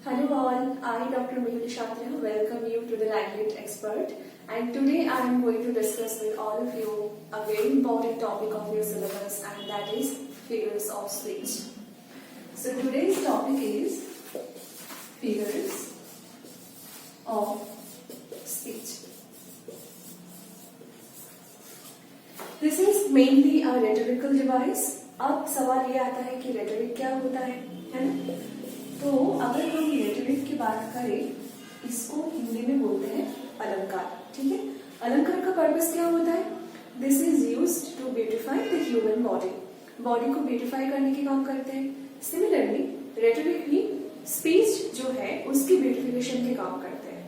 Hello all, I Dr. Mehul Shatria welcome you to the Language Expert, and today I am going to discuss with all of you a very important topic of your syllabus, and that is figures of speech. So today's topic is figures of speech. This is mainly a rhetorical device. अब सवाल ये आता है कि rhetoric क्या होता है ना? तो अगर हम रेटोरिक की बात करें, इसको हिंदी में बोलते हैं अलंकार. ठीक है, अलंकार का पर्पस क्या होता है? This is used to beautify the human body. Body को ब्यूटिफाई करने के काम करते हैं. सिमिलरली रेटोरिक भी स्पीच जो है उसकी ब्यूटिफिकेशन के काम करते हैं.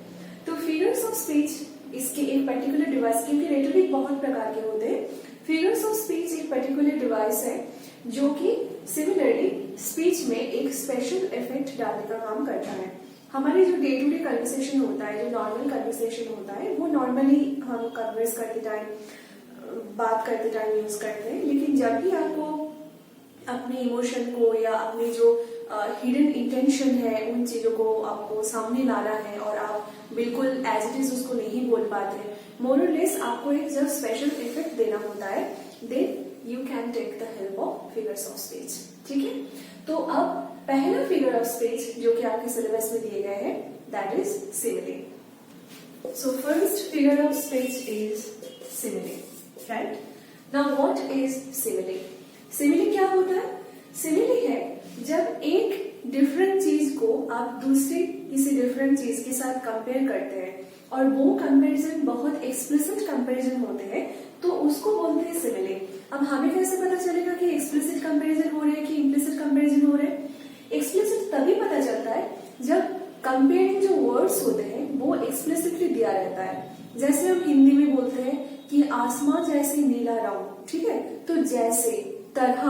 तो फिगर्स ऑफ स्पीच इसके एक पर्टिकुलर डिवाइस, क्योंकि रेटोरिक बहुत प्रकार के होते हैं. फिगर्स ऑफ स्पीच एक पर्टिकुलर डिवाइस है जो कि सिमिलरली स्पीच में एक स्पेशल इफेक्ट डालने का काम करता है. हमारे जो डे टू डे कन्वर्सेशन होता है, जो नॉर्मल कन्वर्सेशन होता है, वो नॉर्मली हम कन्वर्स करते टाइम, बात करते टाइम यूज करते हैं. लेकिन जब भी आपको अपने इमोशन को या अपनी जो हिडन इंटेंशन है उन चीजों को आपको सामने लाना है और आप बिल्कुल एज इट इज उसको नहीं बोल पाते, मोर और लेस आपको एक जब स्पेशल इफेक्ट देना होता है, then you can take the help of figures of speech. ठीक है, तो अब पहला फिगर ऑफ स्पीच जो कि आपके सिलेबस में दिए गए हैं, that is सिमिले. So first figure of speech is सिमिले. Right, now what is सिमिले? सिमिले क्या होता है? सिमिले है जब एक डिफरेंट चीज को आप दूसरे किसी डिफरेंट चीज के साथ कंपेयर करते हैं और वो कंपैरिजन बहुत एक्सप्लिसिट कंपैरिजन होते हैं, तो उसको बोलते हैं सिमिले. अब हमें कैसे पता चलेगा कि एक्सप्लिसिट कंपैरिजन हो रहे हैं कि इम्प्लिसिट कंपैरिजन हो रहे हैं? एक्सप्लिसिट तभी पता चलता है जब कंपेयरिंग जो वर्ड्स होते हैं वो एक्सप्लिसिटली दिया रहता है. जैसे हम हिंदी में बोलते हैं कि आसमां जैसे नीला रंग. ठीक है, तो जैसे, तरह,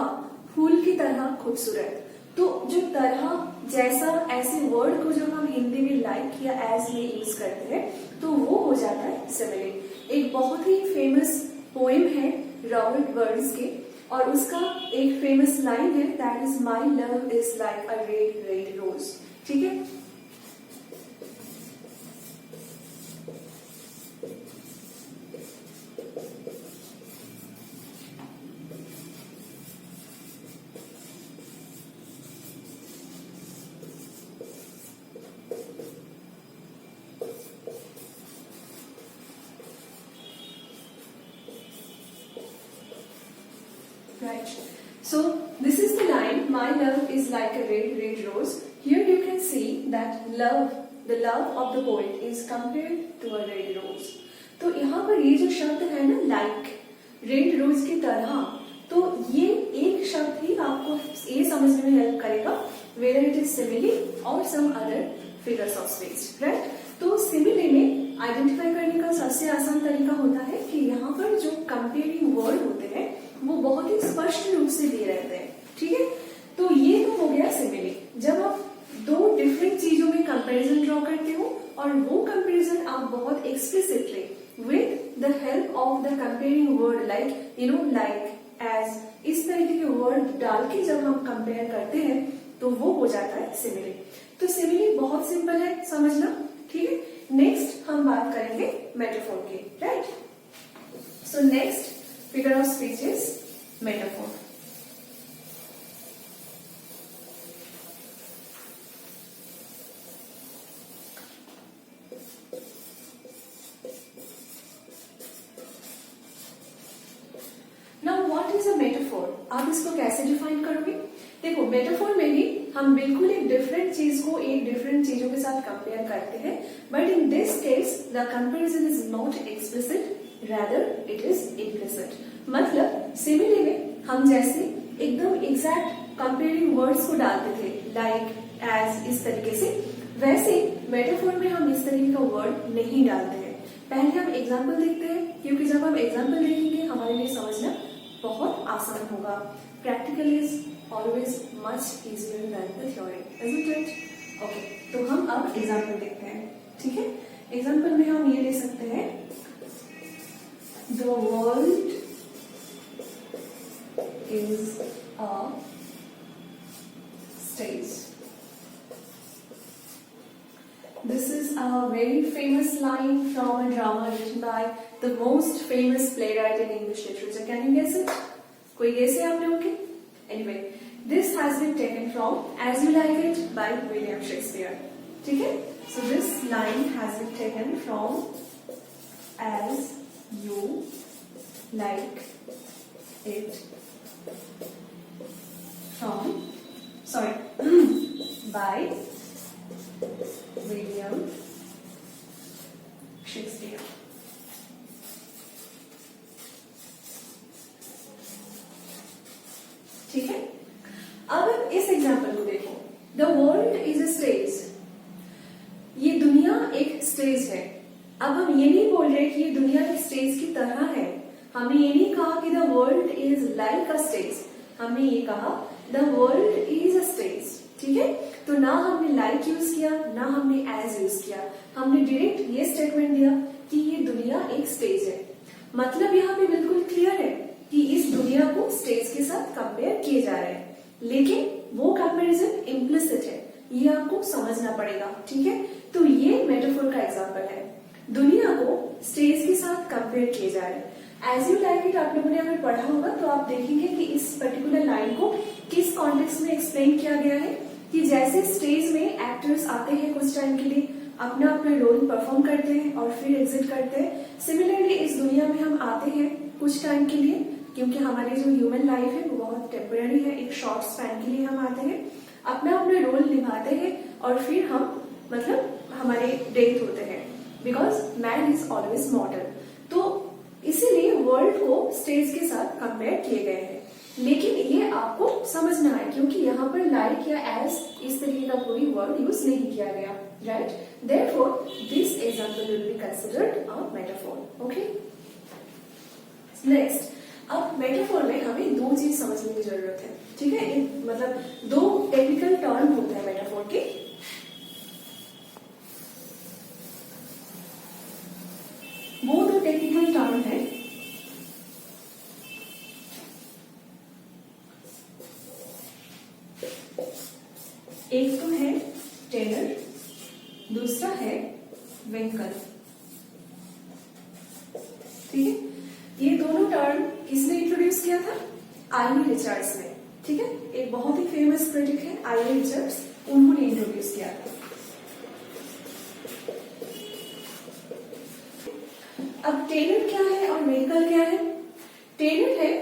फूल की तरह खूबसूरत. तो जो तरह, जैसा, ऐसे वर्ड को जब हम हिंदी में लाइक या एज में यूज करते हैं तो वो हो जाता है सिमिले. एक बहुत ही फेमस पोएम है रॉबर्ट बर्न्स के, और उसका एक फेमस लाइन है, that is my love is like a red red rose. ठीक है, right. So this is the line, my love is like a red red rose. Here you can see that love, the love of the poet is compared to a red rose. तो यहाँ पर ये जो शब्द है ना, like, red rose की तरह, तो ये एक शब्द ही आपको ये समझने में हेल्प करेगा whether it is simile or some other figures of speech. right? तो सिमिले में आइडेंटिफाई करने का सबसे आसान तरीका होता है कि यहाँ पर जो कंपेयरिंग वर्ड होते हैं वो बहुत ही स्पष्ट रूप से दिए रहते हैं. ठीक है, तो ये तो हो गया सिमिले. जब आप दो डिफरेंट चीजों में कंपैरिजन ड्रॉ करते हो और वो कंपैरिजन आप बहुत explicitly with the help of the comparing word like like, as, इस तरीके के वर्ड डाल के जब हम कंपेयर करते हैं तो वो हो जाता है सिमिले. तो सिमिले बहुत सिंपल है समझना. ठीक है, नेक्स्ट हम बात करेंगे मेटाफोर की. Right, so next figure of speech is metaphor. Now what is a metaphor? आप इसको कैसे डिफाइन करोगे? देखो, मेटाफोर में भी हम बिल्कुल एक डिफरेंट चीज को एक डिफरेंट चीजों के साथ कंपेयर करते हैं, but in this case the comparison is not explicit, rather it is implicit. मतलब सिमिले में हम जैसे एकदम एग्जैक्ट कंपेयरिंग वर्ड्स को डालते थे, लाइक, एज, इस तरीके से, वैसे मेटाफोर में हम इस तरीके का वर्ड नहीं डालते हैं. पहले हम एग्जाम्पल देखते हैं, क्योंकि जब हम एग्जाम्पल देखेंगे हमारे लिए समझना बहुत आसान होगा. Practical is always much easier than the theory, isn't it? Okay, तो हम अब एग्जाम्पल देखते हैं. ठीक है, एग्जाम्पल में हम ये ले सकते हैं, the world is a stage. This is a very famous line from a drama written by the most famous playwright in English literature. Can you guess it? कोई guess है आप लोगों के? Anyway, this has been taken from As You Like It by William Shakespeare. ठीक है? So this line has been taken from As You Like It by William Shakespeare. ठीक है, अब इस एग्जाम्पल को देखो. The world is a stage. ये दुनिया एक स्टेज है. अब हम ये नहीं बोल रहे कि ये दुनिया एक स्टेज की तरह है. हमने ये नहीं कहा कि the world is like a stage. हमने ये कहा the world is a stage. ठीक है, तो ना हमने लाइक यूज किया ना हमने एज यूज किया. हमने डायरेक्ट ये स्टेटमेंट दिया कि ये दुनिया एक स्टेज है. मतलब यहाँ पे बिल्कुल क्लियर है कि इस दुनिया को स्टेज के साथ कंपेयर किए जा रहे हैं, लेकिन वो कंपैरिजन इम्प्लिसिट है. ये आपको समझना पड़ेगा. ठीक है, तो ये मेटाफोर का एग्जांपल है. दुनिया को स्टेज के साथ कंपेयर किए जा रहे हैं. एज यू लाइक इट आप लोगों ने अगर पढ़ा होगा तो आप देखेंगे कि इस पर्टिकुलर लाइन को किस कॉन्टेक्स्ट में एक्सप्लेन किया गया है कि जैसे स्टेज में एक्टर्स आते हैं कुछ टाइम के लिए, अपना अपना रोल परफॉर्म करते हैं और फिर एग्जिट करते हैं. सिमिलरली इस दुनिया में हम आते हैं कुछ टाइम के लिए, क्योंकि हमारी जो ह्यूमन लाइफ है वो बहुत टेम्पररी है. एक शॉर्ट स्पैन के लिए हम आते हैं, अपना अपना रोल निभाते हैं और फिर हम मतलब हमारे डेथ होते हैं. Because man is always मॉर्टल. तो इसीलिए वर्ल्ड को स्टेज के साथ कंपेयर किए गए हैं. लेकिन ये आपको समझना है क्योंकि यहाँ पर लाइक या एज इस तरीके का कोई वर्ड यूज नहीं किया गया. Right, therefore this example will be considered a metaphor. Okay, next. अब मेटाफोर में हमें दो चीज समझने की जरूरत है. ठीक है, मतलब दो टेक्निकल टर्म होते हैं मेटाफोर के. वो दो टेक्निकल टर्म है एक तो है टेलर, दूसरा है विंकल. ठीक है, ये दोनों टर्म किसने इंट्रोड्यूस किया था? आई रिचर्ड्स ने. ठीक है, एक बहुत ही फेमस क्रिटिक है आई रिचर्ड्स, उन्होंने इंट्रोड्यूस किया था. अब टेलर क्या है और विंकल क्या है? टेलर है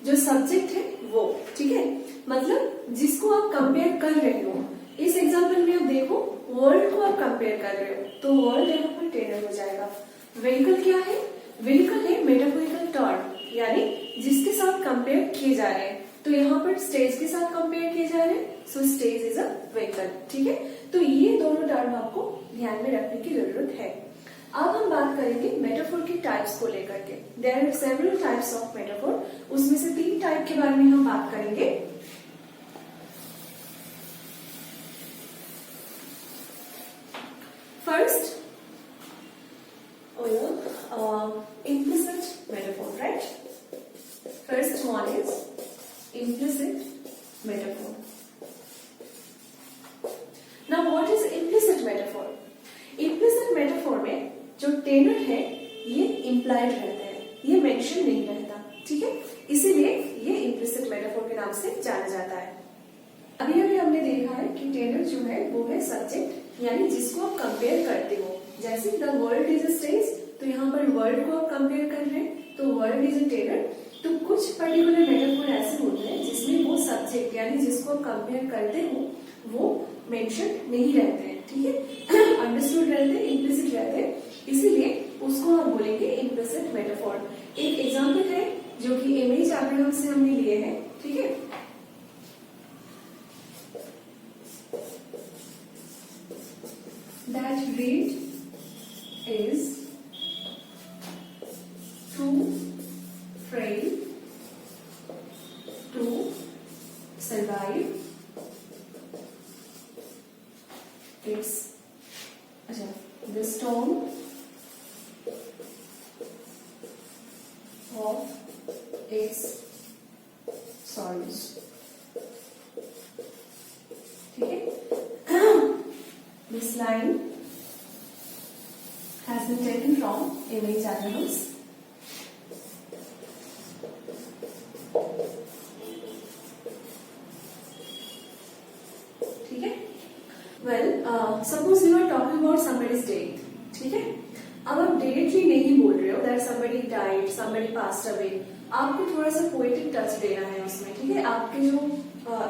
जो सब्जेक्ट है वो. ठीक है, मतलब जिसको आप कंपेयर कर रहे हो. इस एग्जांपल में आप देखो वर्ल्ड को आप कंपेयर कर रहे हो तो वर्ल्ड यहाँ पर टेलर हो जाएगा. व्हीकल क्या है? व्हीकल है मेटाफोरिकल टर्म, यानी जिसके साथ कंपेयर किए जा रहे हैं. तो यहाँ पर स्टेज के साथ कंपेयर किए जा रहे हैं, सो स्टेज इज अ व्हीकल. ठीक है, तो ये दोनों टर्म आपको ध्यान में रखने की जरूरत है. अब हम बात करेंगे मेटाफोर के टाइप्स को लेकर के. There are several types of metaphor. उसमें से 3 टाइप के बारे में हम बात करेंगे. First, implicit metaphor, right? First one is implicit metaphor. Now, what is implicit metaphor? Implicit metaphor में जो टेनर है ये implied रहते हैं, ये mention नहीं रहता. ठीक है, इसीलिए ये implicit metaphor के नाम से जाना जाता है. अभी अभी हमने देखा है कि टेनर जो है वो है सब्जेक्ट, यानी जिसको आप कंपेयर करते हो. जैसे the world is a stage, तो यहाँ पर वर्ल्ड को आप कंपेयर कर रहे हैं तो वर्ल्ड इज अ टेलर. तो कुछ पर्टिकुलर मेटाफोर ऐसे होते हैं जिसमें वो सब्जेक्ट यानी जिसको आप कंपेयर करते हो वो मेंशन नहीं रहते हैं. ठीक है, अंडरस्टूड रहते हैं, इम्प्लिसिट रहते हैं, इसीलिए उसको हम बोलेंगे इम्प्लिसिट मेटाफोर. एक एग्जाम्पल है जो कि इमेज अब्राहम से हमने लिए हैं. ठीक है, that reed is too frail to survive the storm of its sorrows. ठीक है, this line been taken from image animals. ठीक है? Well, suppose you are talking about somebody's death. ठीक है? अब आप डायरेक्टली नहीं बोल रहे हो that somebody died, somebody passed away. आपको थोड़ा सा पोएटिक टच देना है उसमें, ठीक है? आपके जो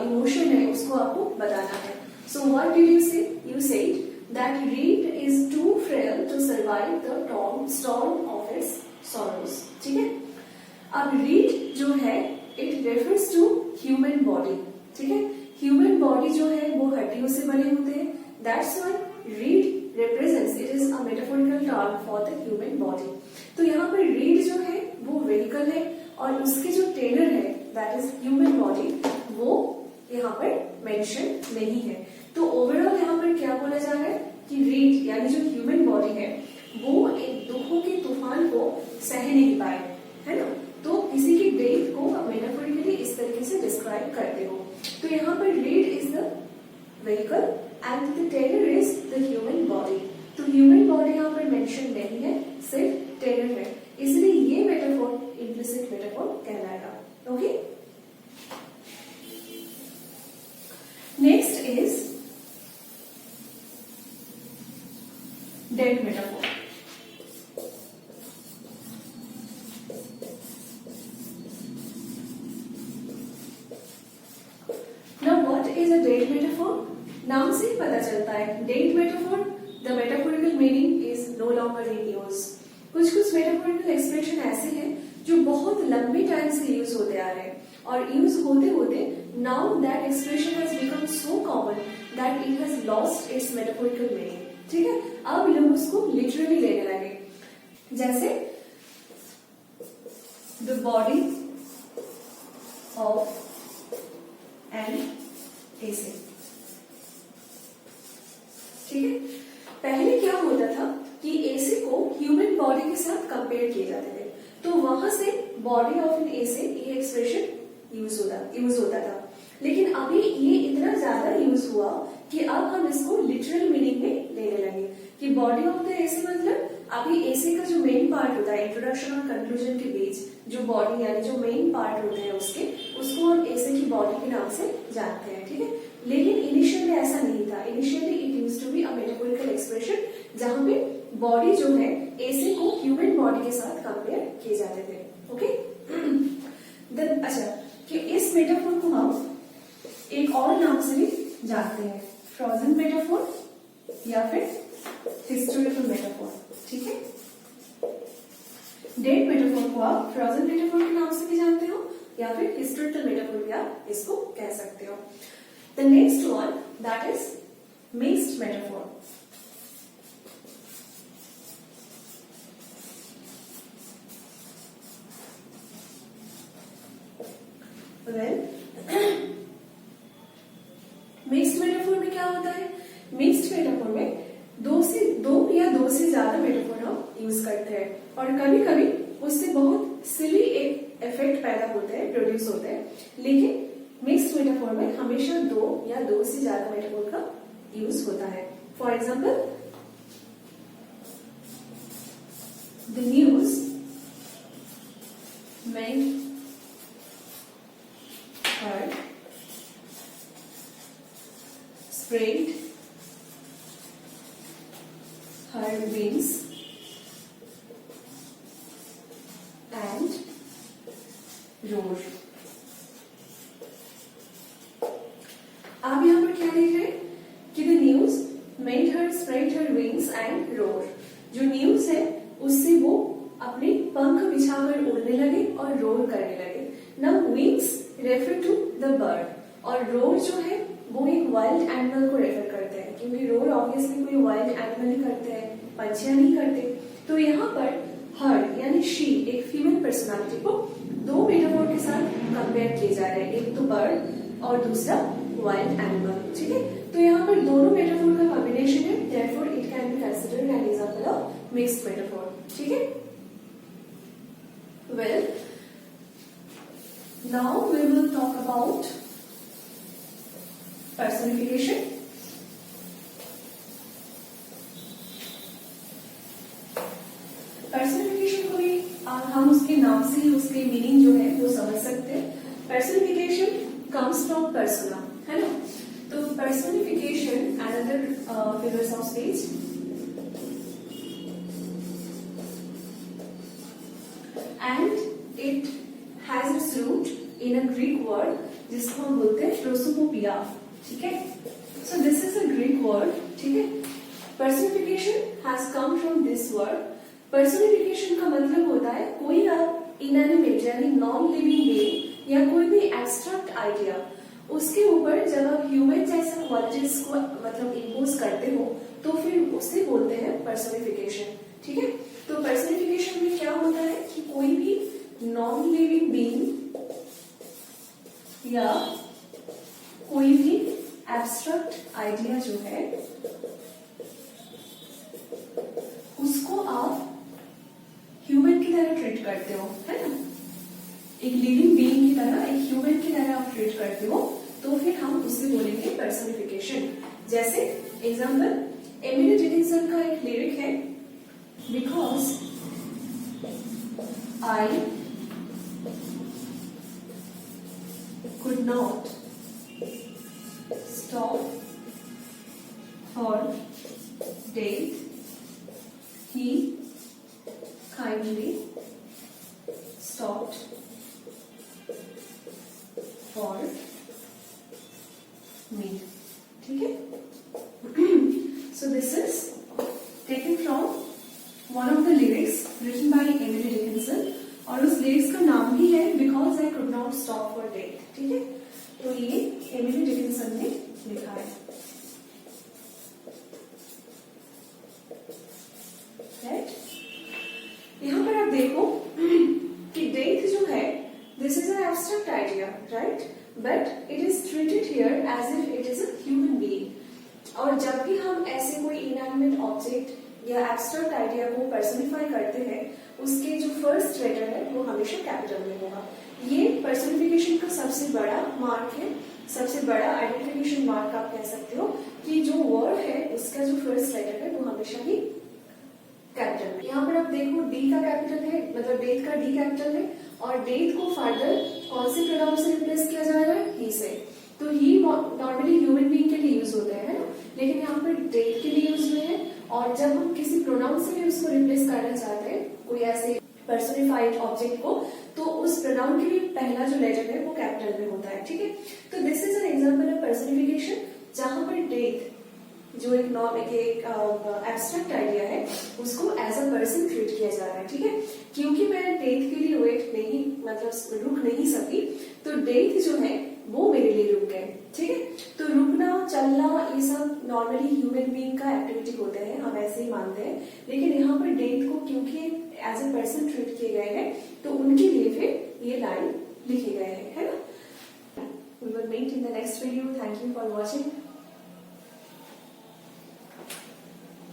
इमोशन है उसको आपको बताना है. So what did you say? You said that reed is too frail to survive the storm of its sorrows. ठीक है? अब reed जो है it refers to human body. ठीक है? Human body जो है वो हड्डियों से बने होते हैं. That's why reed represents, it is a metaphorical term for the human body. तो यहाँ पर reed जो है वो vehicle है और उसके जो टेलर है that is human body वो यहाँ पर मेंशन नहीं है. तो ओवरऑल यहाँ पर क्या बोला जा रहा है कि रीड यानी जो ह्यूमन बॉडी है वो एक दुखों के तूफान को सह नहीं पाए, है ना? तो किसी की डेथ को आप मेटाफोरिकली इस तरीके से डिस्क्राइब करते हो. तो यहाँ पर reed is the vehicle and the tenor is the human body. तो ह्यूमन बॉडी यहाँ पर मेंशन नहीं है, सिर्फ टेलर है, इसलिए ये मेटाफोर इम्प्लिसिट मेटाफोर कहलाएगा. Okay, next is dead metaphor. Now what is a dead metaphor? नाम से ही पता चलता है. Dead metaphor, the metaphorical meaning is no longer in use. कुछ metaphorical expression ऐसे हैं जो बहुत लंबे टाइम से यूज होते आ रहे हैं और यूज होते होते now that expression has become so common that it has lost its metaphorical meaning. ठीक है? अब लोग उसको लिटरली लेने लगे. जैसे the body of N AC. ठीक है? पहले क्या होता था कि एसी को ह्यूमन बॉडी के साथ कंपेयर किए जाते थे, तो वहां से बॉडी ऑफ एन एसी ये एक्सप्रेशन यूज होता था. लेकिन अभी ये इतना ज्यादा यूज हुआ कि अब हम इसको लिटरल मीनिंग में लेने लगे कि बॉडी ऑफ द एसी मतलब अभी एसी का जो मेन पार्ट होता है इंट्रोडक्शन और कंक्लूजन के बीच जो बॉडी यानी जो मेन पार्ट होते हैं उसको हम एसी की बॉडी के नाम से जानते हैं. ठीक है? लेकिन इनिशियली ऐसा नहीं था. Initially it used to be a metaphorical expression जहां पे बॉडी जो है एसी को ह्यूमन बॉडी के साथ कंपेयर किए जाते थे. ओके, अच्छा कि इस मेटाफोर को हम एक और नाम से भी जानते हैं, फ्रोजन मेटाफोर या फिर हिस्टोरिकल मेटाफोर. ठीक है? डेड मेटाफोर को आप फ्रोजन मेटाफोर के नाम से भी जानते हो या फिर हिस्टोरिकल मेटाफोर भी आप इसको कह सकते हो. The next one that is mixed metaphor. Mixed metaphor में क्या होता है? मिक्स्ड मेटाफोर में दो या दो से ज्यादा मेटाफोर हम यूज करते हैं और कभी कभी उससे बहुत सिली एक इफेक्ट पैदा होते हैं, प्रोड्यूस होते हैं. लेकिन मिक्स्ड मेटाफोर में हमेशा दो या दो से ज्यादा मेटाफोर का यूज होता है. For example, the news made heard, spread her wings and roar. आप यहाँ पर क्या देख रहे हैं कि the news made her spread her wings and roar. जो न्यूज है उससे वो अपने पंख बिछाकर उड़ने लगे और रोर करने लगे. Now wings refer to the bird और रोर जो है वो एक वाइल्ड एनिमल को रेफर करते हैं क्योंकि रोर ऑब्वियसली कोई वाइल्ड एनिमल ही करते हैं, पंछियां नहीं करते. तो यहाँ पर हर यानी शी एक फीमेल पर्सनालिटी को दो मेटाफोर के साथ कंपेयर किए जा रहे हैं, एक तो बर्ड और दूसरा वाइल्ड एनिमल. ठीक है? तो यहाँ पर दोनों मेटाफोर का कॉम्बिनेशन है, therefore it can be considered an example of mixed metaphor. ठीक है? Well, now we will talk about personification. हम उसके नाम से ही उसके मीनिंग जो है वो समझ सकते हैं। पर्सनिफिकेशन कम्स फ्रॉम पर्सोना, है ना। तो personification another figures of speech, and it has its root in a Greek word जिसको हम बोलते हैं प्रोसोपोपिया, ठीक है। So this is a Greek word, ठीक है। Personification has come from this word. Personification का मतलब होता है कोई आप इनएनिमेट यानी नॉन लिविंग बीइंग या कोई भी एब्स्ट्रैक्ट आइडिया, उसके ऊपर जब आप ह्यूमन जैसा क्वालिटीज को मतलब इम्पोज करते हो तो फिर उसे बोलते हैं पर्सनिफिकेशन, ठीक है। तो पर्सनिफिकेशन में क्या होता है कि कोई भी नॉन लिविंग बीइंग या कोई भी एब्स्ट्रैक्ट आइडिया जो है उसको आप ह्यूमन की तरह ट्रीट करते हो, है ना। एक लिविंग बीइंग की तरह, एक ह्यूमन की तरह आप ट्रीट करते हो तो फिर हम उसे बोलेंगे पर्सनिफिकेशन। जैसे एग्जाम्पल एमिली डिकिंसन का एक लिरिक है, because I could not stop for death, he kindly stopped for me, ठीक है। So this is taken from one of the lyrics written by Emily Dickinson और उस लिरिक्स का नाम भी है because I could not stop for death, ठीक है। तो ये एमिली डिकिंसन ने लिखा है, राइट। यहां पर आप देखो कि डेथ जो है this is an abstract idea, right, but it is treated here as if it is a human being. और जब भी हम ऐसे कोई इनएनिमेट ऑब्जेक्ट या एब्स्ट्रैक्ट आइडिया को पर्सनिफाई करते हैं उसके जो फर्स्ट लेटर है वो हमेशा कैपिटल में होगा। ये पर्सनिफिकेशन का सबसे बड़ा मार्क है, सबसे बड़ा आइडेंटिफिकेशन मार्क आप कह सकते हो कि जो वर्ड है उसका जो फर्स्ट लेटर है वो हमेशा ही कैपिटल में। यहाँ पर आप देखो डी का कैपिटल है, मतलब डेथ का डी कैपिटल है और डेथ को फर्दर कौन से प्रोनाउन से रिप्लेस किया जाएगा, ही से। तो ही नॉर्मली ह्यूमन बीइंग के लिए यूज होते हैं, लेकिन यहाँ पर डेथ के लिए यूज हुए हैं। और जब हम किसी प्रोनाउन से भी उसको रिप्लेस करना चाहते हैं कोई ऐसे पर्सनिफाइड ऑब्जेक्ट को, तो उस प्रोनाउन के भी पहला जो लेटर है वो कैपिटल में होता है, ठीक है। तो this is an example of personification जहां पर डेथ जो एक एब्स्ट्रैक्ट आइडिया है उसको एज अ पर्सन ट्रीट किया जा रहा है, ठीक है। क्योंकि मैं डेथ के लिए वेट नहीं मतलब रुक नहीं सकी तो डेथ जो है वो मेरे लिए रुक गए, ठीक है। तो रुकना चलना ये सब नॉर्मली ह्यूमन बीइंग का एक्टिविटी होते हैं, हम ऐसे ही मानते हैं। लेकिन यहाँ पर डेथ को क्योंकि एज अ पर्सन ट्रीट किए गए हैं तो उनके लिए फिर ये लाइन लिखे गए हैं, है ना। We will meet in the next video. Thank you for watching.